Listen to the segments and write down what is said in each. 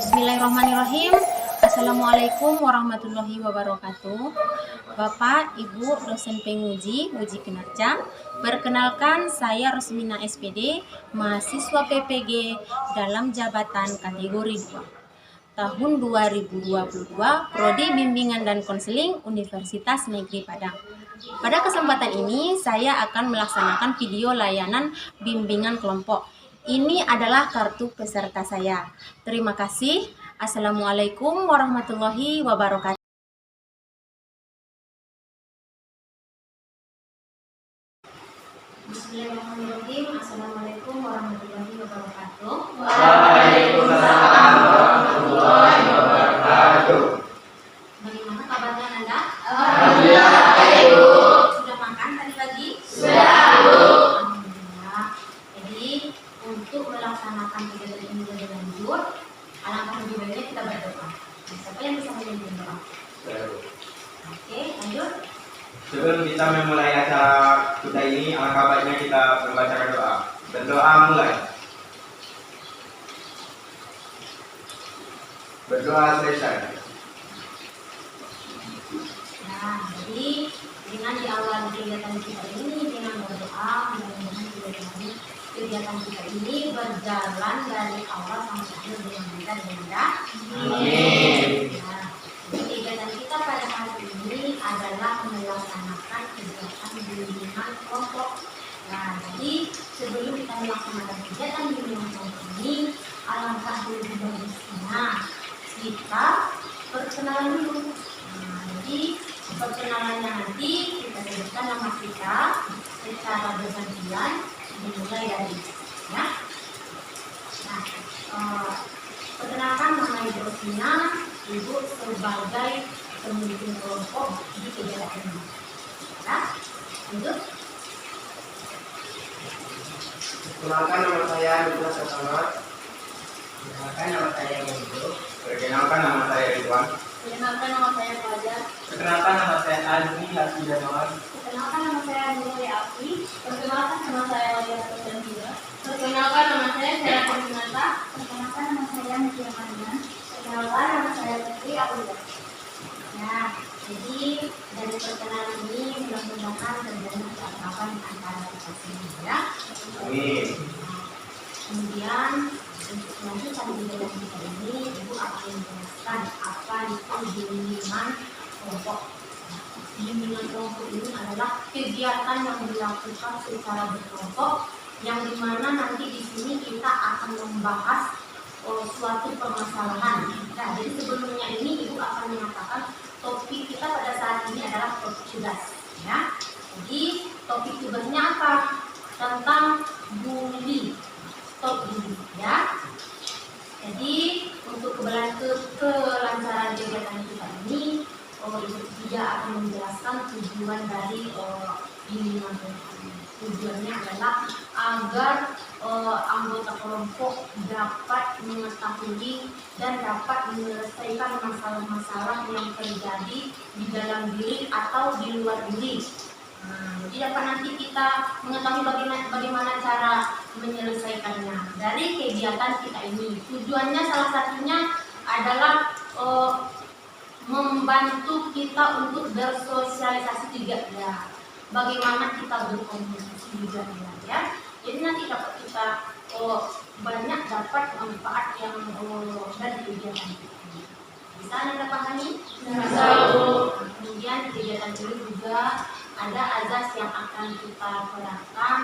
Bismillahirrahmanirrahim. Assalamualaikum warahmatullahi wabarakatuh. Bapak, Ibu, dosen penguji, uji kinerja. Perkenalkan, saya Rosmina SPD, mahasiswa PPG dalam jabatan kategori 2. Tahun 2022, Prodi Bimbingan dan Konseling Universitas Negeri Padang. Pada kesempatan ini, saya akan melaksanakan video layanan bimbingan kelompok. Ini adalah kartu peserta saya. Terima kasih. Assalamualaikum warahmatullahi wabarakatuh. Bismillahirrahmanirrahim. Assalamualaikum warahmatullahi wabarakatuh. Waalaikumsalam warahmatullahi wabarakatuh. Bagaimana kabarnya Anda? Alhamdulillah, Ibu. Sudah makan tadi pagi? Sudah, Bu. Alhamdulillah. Jadi untuk melaksanakan kegiatan ini lebih lanjut, alangkah lebih baiknya kita berdoa. Siapa yang bisa memimpin doa? Oke, lanjut. Sebelum kita memulai acara kita ini, alangkah baiknya kita membacakan doa. Berdoa mulai. Berdoa selesai. Nah, jadi dengan diawali kegiatan kita ini dengan berdoa, mudah-mudahan kegiatan kita ini berjalan dari awal sampai akhir dengan lancar dan mudah. Amin. Nah, jadi kegiatan kita pada hari ini adalah melaksanakan kegiatan bimbingan kelompok. Nah, jadi sebelum kita melaksanakan kegiatan bimbingan kelompok ini, alangkah lebih bagusnya kita perkenalan dulu. Nah, jadi perkenalannya nanti kita sebutkan nama kita secara bergantian dimulai dari ya. Nah, perkenalkan nama Ibu Rosmina, Ibu sebagai pemimpin kelompok di kegiatan ini. Ya, lanjut. Perkenalkan nama saya Douglas Sasamad. Perkenalkan nama saya Ibu. Perkenalkan nama saya Ridwan. Perkenalkan nama saya Fajar. Perkenalkan nama saya Azmi Hasidawan. Perkenalkan nama saya Nurul Afi. Perkenalkan nama saya Wadia Sofia. Perkenalkan nama saya Sarah Perminata. Perkenalkan nama saya Nadia Marian. Perkenalkan nama saya Putri Abdullah. Nah, jadi dari perkenalan ini mudah-mudahan terjadi keakraban antara kita semua ya. Amin. Kemudian untuk melanjutkan kegiatan kita ini, Ibu akan menjelaskan apa itu bimbingan kelompok. Bimbingan kelompok ini adalah kegiatan yang dilakukan secara berkelompok, yang dimana nanti di sini kita akan membahas suatu permasalahan. Nah, jadi sebelumnya ini Ibu akan menyatakan topik kita pada saat ini adalah topik tugas. Ya, jadi topik tugasnya apa? Tentang bully. Stop bully, ya. Jadi untuk kelancaran kegiatan kita ini, Ibu Tiga akan menjelaskan tujuan dari bimbingan kelompok ini. Tujuannya adalah agar anggota kelompok dapat mengetahui dan dapat menyelesaikan masalah-masalah yang terjadi di dalam diri atau di luar diri. Nah, jadi dapat nanti kita mengetahui bagaimana cara menyelesaikannya dari kegiatan kita ini. Tujuannya salah satunya adalah membantu kita untuk bersosialisasi juga ya. Bagaimana kita berkomunikasi juga ya. Jadi nanti dapat kita banyak dapat manfaat yang dari kegiatan ini. Bisa Anda pahami? Bisa. Kemudian kegiatan ini juga ada azas yang akan kita terapkan.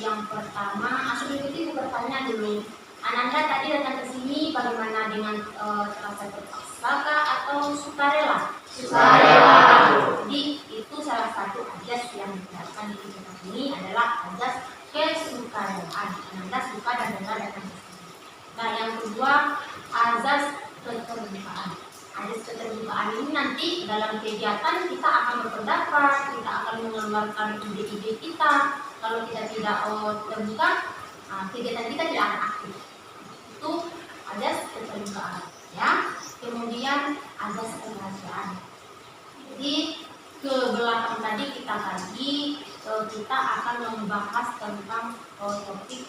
Yang pertama, Ibu bertanya dulu. Ananda tadi datang ke sini bagaimana dengan terasa terpaksa atau sukarela? Sukarela. Jadi itu salah satu azas yang diterapkan di kegiatan ini adalah azas kesukarelaan. Ananda suka dan rela datang ke sini. Nah, yang kedua azas keterbukaan. Azas keterbukaan ini nanti dalam kegiatan kita akan berpendapat, kita akan mengeluarkan ide-ide kita. Kalau kita tidak terbuka, kegiatan kita tidak akan aktif. Itu azas keterbukaan, ya. Kemudian azas kerahasiaan. Jadi ke belakang tadi kita kita akan membahas tentang topik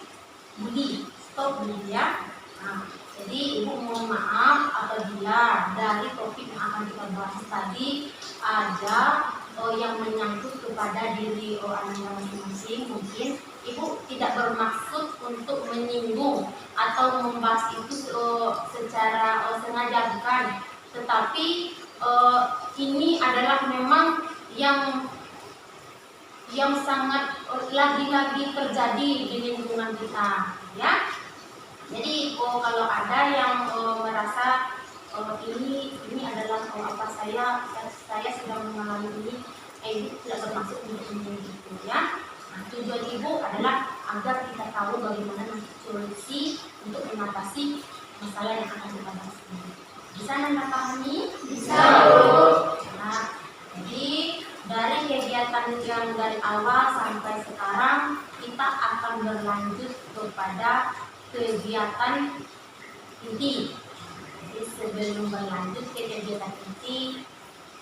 bully, stop bully ya. Nah, jadi Ibu Ibu mohon maaf apabila dari topik yang akan kita bahas tadi ada yang menyangkut kepada diri Anda masing-masing. Mungkin Ibu tidak bermaksud untuk menyinggung atau membahas itu secara sengaja, bukan. Tetapi ini adalah memang yang sangat lagi-lagi terjadi di lingkungan kita, ya. Jadi kalau ada yang merasa ini adalah saya sedang mengalami ini, Ibu tidak bermaksud untuk itu, ya. Nah, tujuan Ibu adalah agar kita tahu bagaimana solusi untuk mengatasi masalah yang akan kita bahas ini. Bisa Anda pahami? Bisa. Nah, jadi dari kegiatan yang dari awal sampai sekarang kita akan berlanjut kepada kegiatan inti. Jadi sebelum berlanjut ke kegiatan inti,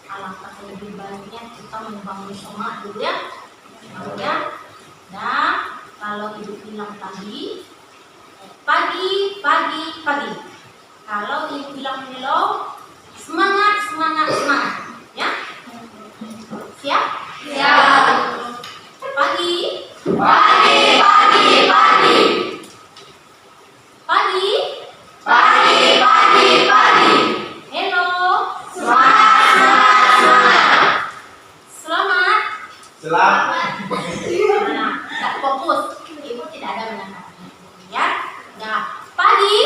alangkah lebih baiknya kita membangun semangat dulu, ya. Dan kalau Ibu bilang tadi pagi. Kalau Ibu bilang hello, semangat, ya. Siap? Siap. Pagi. Hello. Selamat. Nah, tak fokus. Ibu tidak ada menangkap. Ya. Nah, pagi.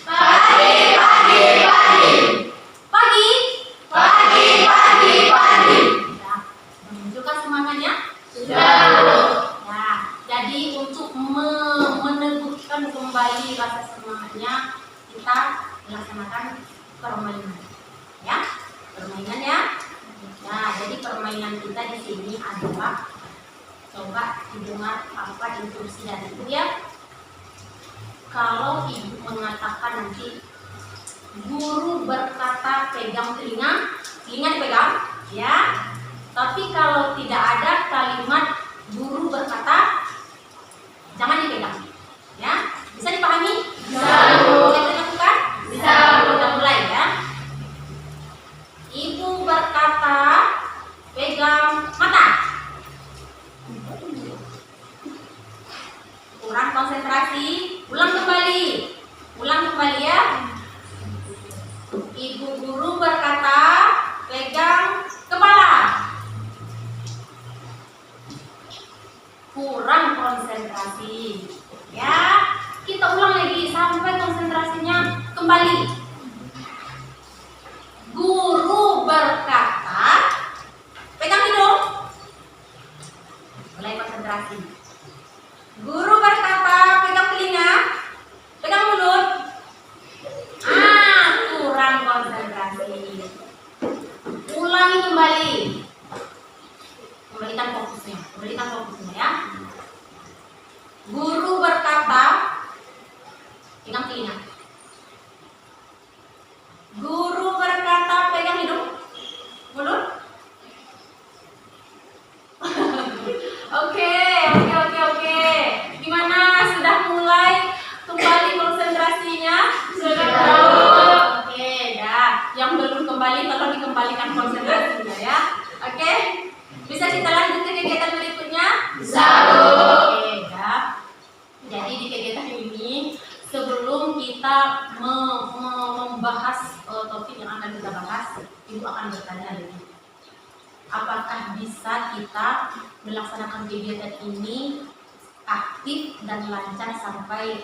Nah, menunjukkan semangatnya. Nah, jadi untuk meneguhkan kembali rasa semangatnya, kita melaksanakan permainan. Ya, permainan, ya. Nah, jadi permainan kita di sini adalah, coba didengar apa instruksi dari Ibu, ya. Kalau Ibu mengatakan nanti guru berkata pegang telinga dipegang, ya. Tapi kalau tidak ada kalimat guru berkata jangan dipegang, ya. Bisa dipahami? Bisa. Boleh dilakukan? Bisa. Kita mulai, ya. Ibu berkata pegang mata. Kurang konsentrasi, ulang kembali, ya. Ibu guru berkata pegang kepala. Kurang konsentrasi, ya. Kita ulang lagi sampai konsentrasinya kembali. Guru berkata pegang hidung. Mulai konsentrasi. Guru berkata pegang telinga, pegang mulut. Kurang konsentrasi. Ulangi kembali. Kembalikan fokusnya, ya. Guru berkata pegang telinga. Guru berkata pegang hidung, mulut. Oke. Gimana? Sudah mulai kembali konsentrasinya? Sudah. Oke, dah. Yang belum kembali tolong dikembalikan konsentrasinya, ya. Oke. Bisa kita lanjut ke kegiatan berikutnya? Bisa. Oke, dah. Jadi di kegiatan ini sebelum kita membahas topik yang akan kita bahas, Ibu akan bertanya lagi. Apakah bisa kita melaksanakan kegiatan ini aktif dan lancar sampai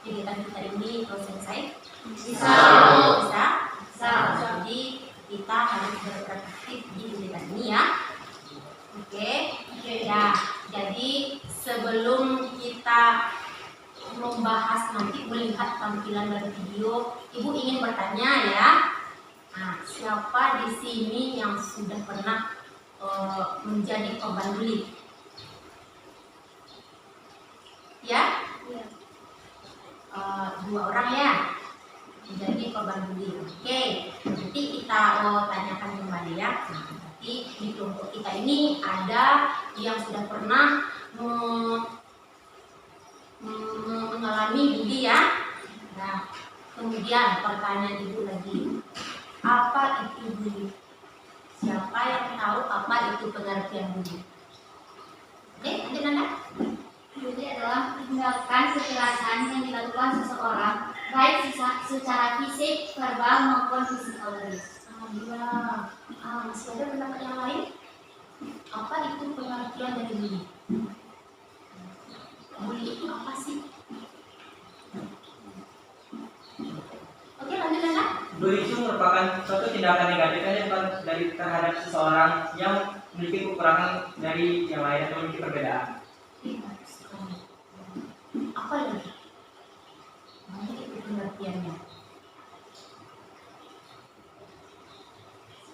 kegiatan kita ini selesai? Bisa. Jadi kita harus beraktif di kegiatan ini, ya. Oke. Ya. Jadi sebelum kita membahas nanti melihat tampilan dari video, Ibu ingin bertanya, ya. Nah, siapa di sini yang sudah pernah menjadi korban bully? Ya? 2 orang, ya, menjadi korban bully. Oke, nanti kita tanyakan kembali, ya. Nah, nanti di kelompok kita ini ada yang sudah pernah mengalami bully, ya. Nah, Kemudian pertanyaan ibu lagi, apa itu bully? Siapa yang tahu apa itu pengertian bully? Oke, lanjut Nanda. Bully adalah tindakan kekerasan yang dilakukan seseorang baik secara fisik, verbal maupun psikologis. Alhamdulillah. Masih ada pendapat yang lain? Apa itu pengertian dari bully? Bully itu apa sih? Oke, lanjut Nanda. Bully itu merupakan suatu tindakan negatif yang dilakukan dari terhadap seseorang yang memiliki kekurangan dari yang lain atau memiliki perbedaan. Apa lagi? Mana itu pengertiannya?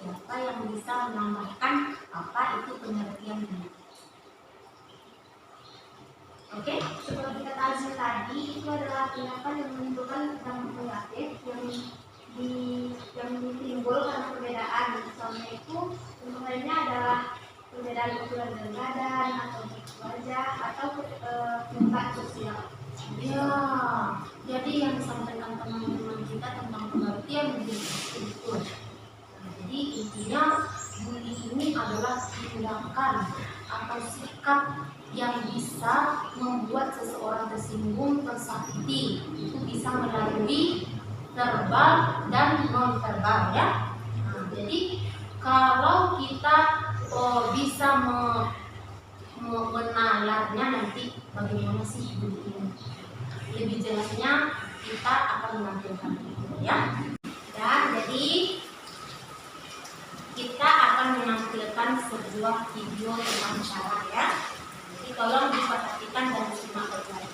Siapa yang bisa menambahkan apa itu pengertian bully? Oke? Seperti kata Azmi tadi, itu adalah tindakan yang menimbulkan dampak negatif yang timbul karena perbedaan. Misalnya itu untuk lainnya adalah perbedaan ukuran dan badan atau bentuk wajah atau tingkat sosial. Ya, jadi yang disampaikan teman-teman kita tentang pengertian bully itu. Jadi intinya bully ini adalah tindakan atau sikap yang bisa membuat seseorang tersinggung, tersakiti. Itu bisa melalui verbal dan non verbal ya. Nah, jadi kalau kita bisa menalarnya nanti bagaimana sih bully ini, lebih jelasnya kita akan menampilkan itu ya. Dan jadi kita akan menampilkan sebuah video tentang cara ya. Jadi tolong diperhatikan dan disimak baik-baik.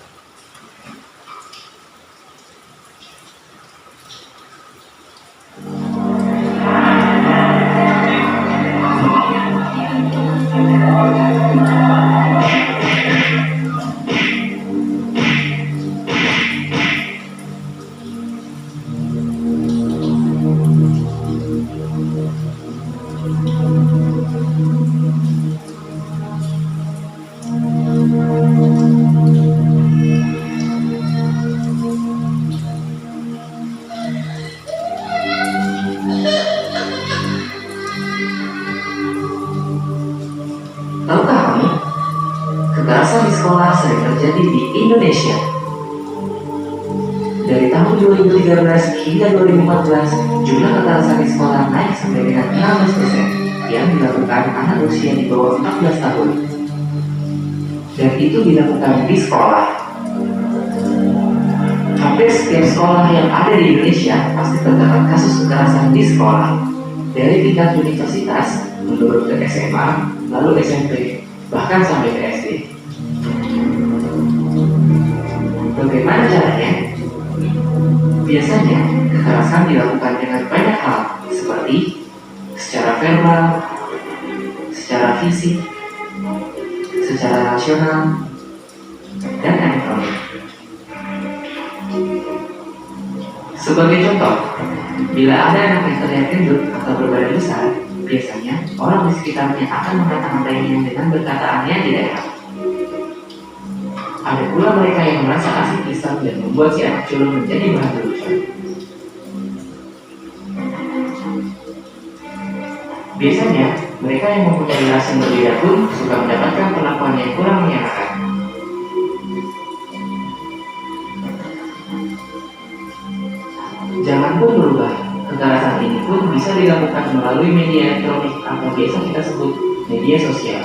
Tahukah kamu, kekerasan di sekolah sering terjadi di Indonesia. Dari tahun 2013 hingga 2014, jumlah kekerasan di sekolah naik sampai dengan 16% yang dilakukan anak usia di bawah 14 tahun. Dan itu dilakukan di sekolah. Hampir setiap sekolah yang ada di Indonesia pasti terdapat kasus kekerasan di sekolah. Dari tingkat universitas, menurut ke SMA, lalu SMP, bahkan sampai ke SD. Bagaimana caranya? Biasanya, kekerasan dilakukan dengan banyak hal, seperti secara verbal, secara fisik, secara rasional, dan elektronik. Sebagai contoh, bila ada anak yang terlihat gendut atau berbadan besar, biasanya orang di sekitarnya akan mengata-ngatainya dengan berkataannya di daerah. Ada pula mereka yang merasa asik pisang dan membuat si anak culun menjadi bahan lelucon. Biasanya, mereka yang mempunyai ras yang berbeda pun suka mendapatkan perlakuan yang kurang menyenangkan. Zaman pun berubah. Kekerasan ini pun bisa dilakukan melalui media elektronik atau biasa kita sebut media sosial.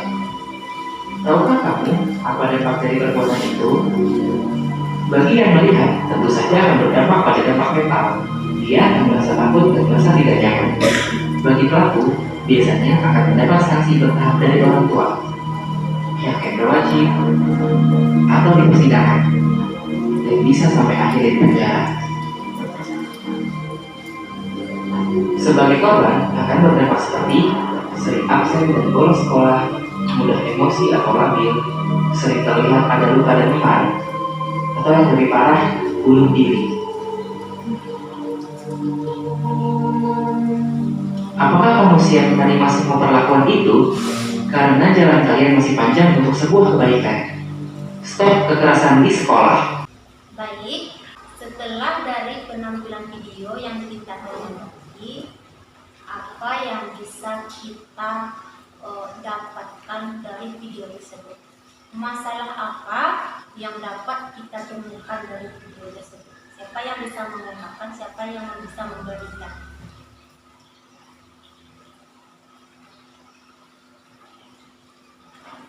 Tahukah kamu apa dampak dari perbuatan itu? Bagi yang melihat, tentu saja akan berdampak pada dampak mental. Dia akan merasa takut dan merasa tidak nyaman. Bagi pelaku, biasanya akan mendapat sanksi bertahap dari orang tua, pihak yang berwajib, atau di persidangan, dan bisa sampai akhir di penjara. Sebagai korban akan berdampak seperti sering absen dan bolos sekolah, mudah emosi atau labil, sering terlihat ada luka dan memar, atau yang lebih parah, bunuh diri. Apakah kamu siap menerima semua perlakuan itu? Karena jalan kalian masih panjang untuk sebuah kebaikan. Stop kekerasan di sekolah. Baik, setelah setelah dari penampilan video yang kita tadi, apa yang bisa kita dapatkan dari video tersebut? Masalah apa yang dapat kita temukan dari video tersebut? Siapa yang bisa mengungkapkan? Siapa yang bisa memberikan?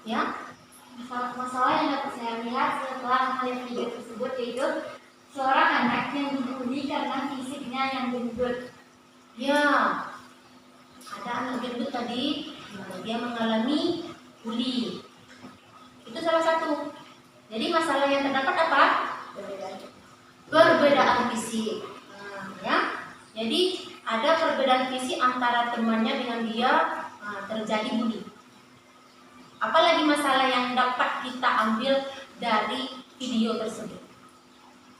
Ya, Masalah yang dapat saya lihat setelah melihat video tersebut yaitu seorang anak yang dibully karena fisiknya yang gendut. ya, ada anak gendut tadi, dia mengalami bully. Itu salah satu. Jadi masalah yang terdapat apa? Perbedaan fisik. Ya, jadi ada perbedaan fisik antara temannya dengan dia, terjadi bully. Apalagi masalah yang dapat kita ambil dari video tersebut.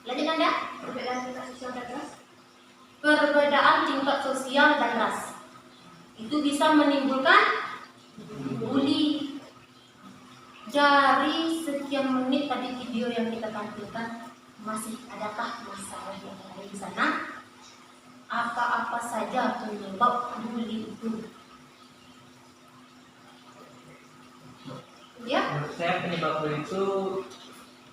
Lanjut Anda. Perbedaan tingkat sosial dan ras. Perbedaan tingkat sosial dan ras itu bisa menimbulkan bully. Dari sekian menit tadi video yang kita tampilkan, masih adakah masalah yang ada di sana? Apa-apa saja penyebab bully itu? Ya, Menurut saya penyebab bully itu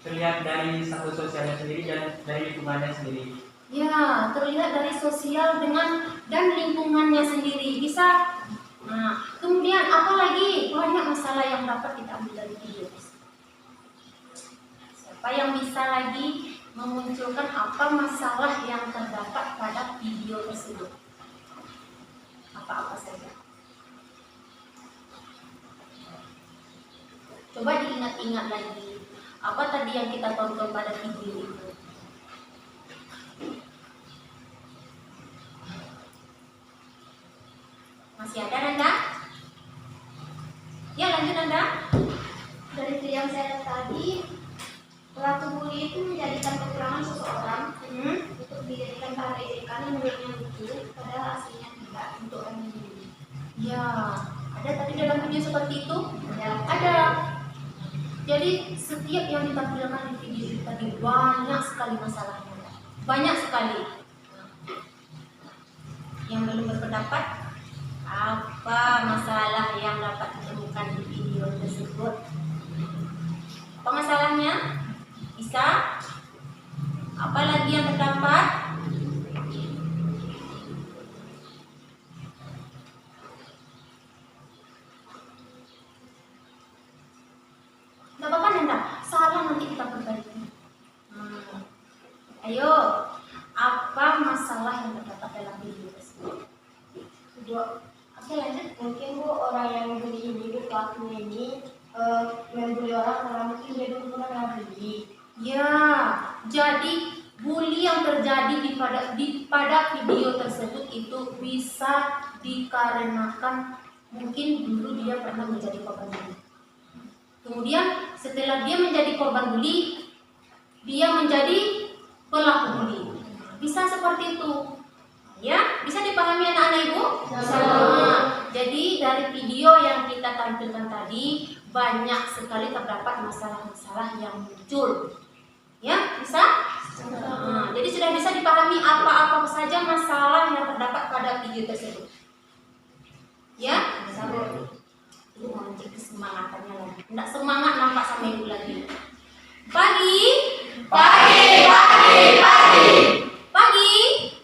terlihat dari status sosialnya sendiri dan dari lingkungannya sendiri. ya, terlihat dari sosial dan lingkungannya sendiri bisa. Nah, kemudian apalagi banyak masalah yang dapat kita ambil dari video. Siapa yang bisa lagi memunculkan apa masalah yang terdapat pada video tersebut? Apa-apa saja. Coba diingat-ingat lagi. Apa tadi yang kita tonton pada video itu? Masih ada Nanda? Ya, lanjut Nanda. Dari video yang saya lihat tadi, pelaku bully itu menjadikan kekurangan seseorang untuk dijadikan bahan ejekan yang menurutnya lucu, padahal aslinya tidak untuk orang yang bully. Ya, ada tadi dalam video seperti itu? Ya. Ada. Jadi setiap yang ditampilkan di video itu tadi banyak sekali masalahnya. Banyak sekali. Yang belum berpendapat, apa masalah yang dapat ditemukan di video tersebut? Apa masalahnya? Bisa? Apa lagi yang terdapat? Tidak apa-apa Nanda, salah nanti kita perbaiki. Ayo, apa masalah yang terdapat dalam video tersebut? Oke, lanjut. Mungkin Bu, orang yang bully ini, pelakunya ini membuli orang karena mungkin dia dulu pernah bully. Ya, jadi bully yang terjadi pada video tersebut itu bisa dikarenakan mungkin dulu dia pernah menjadi korban bully. Kemudian setelah dia menjadi korban bully, dia menjadi pelaku bully. Bisa seperti itu. Ya, bisa dipahami anak-anak Ibu? Bisa. Jadi dari video yang kita tampilkan tadi banyak sekali terdapat masalah-masalah yang muncul. Ya, bisa? Jadi sudah bisa dipahami apa-apa saja masalah yang terdapat pada video tersebut. Ya, bisa Bu. Ibu mau mencari kesemangatannya lagi. Tidak semangat nampak sama Ibu lagi. Pagi. Pagi, pagi, pagi. Pagi.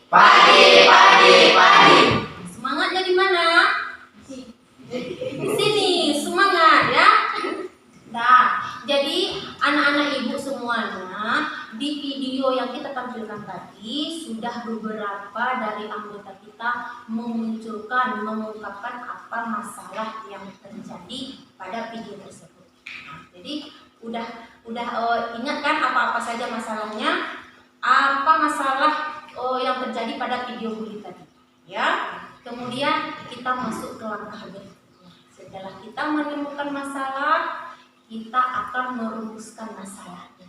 Pagi, pagi, pagi. Semangatnya di mana? Di sini, semangat ya. Nah, jadi anak-anak Ibu semuanya di video yang kita tampilkan tadi sudah beberapa dari anggota kita mengungkapkan apa masalah yang terjadi pada video tersebut. Nah, jadi udah ingat kan apa-apa saja masalahnya? Apa masalah yang terjadi pada video bully tadi? Ya. Kemudian kita masuk ke langkah berikutnya. Setelah kita menemukan masalah, kita akan merumuskan masalahnya.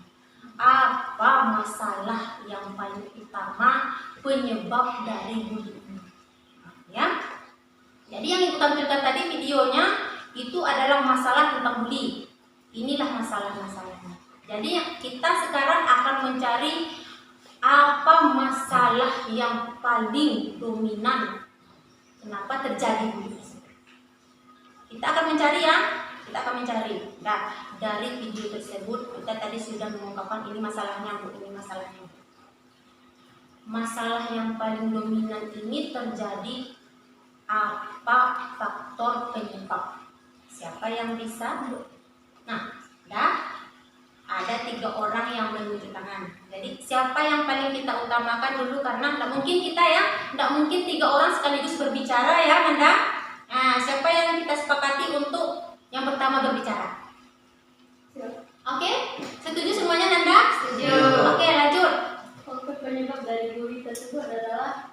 Apa masalah yang paling utama penyebab dari bully ini? Ya. Jadi yang Ibu tampilkan tadi videonya itu adalah masalah tentang bully. Inilah masalah-masalahnya. Jadi kita sekarang akan mencari apa masalah yang paling dominan kenapa terjadi bully? Kita akan mencari ya, kita akan mencari. Nah, dari video tersebut kita tadi sudah mengungkapkan ini masalahnya, Bu, ini masalahnya. Masalah yang paling dominan ini terjadi apa faktor penyebab? Siapa yang bisa? Nah, dah ada 3 orang yang menunjuk tangan. Jadi siapa yang paling kita utamakan dulu karena tidak mungkin kita ya, tidak mungkin 3 orang sekaligus berbicara ya, Nanda. Nah, siapa yang kita sepakati untuk yang pertama berbicara? Oke, setuju semuanya Nanda? Setuju. Oke, lanjut. Faktor penyebab dari bully tersebut adalah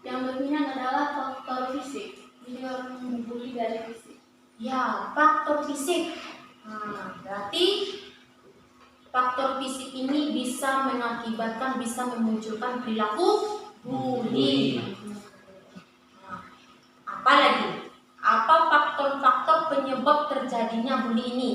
yang dominan adalah faktor fisik. Jadi orang membuli dari fisik. Ya, faktor fisik. Nah, berarti faktor fisik ini bisa mengakibatkan, bisa memunculkan perilaku bully. Nah, apa lagi? Apa faktor-faktor penyebab terjadinya bully ini?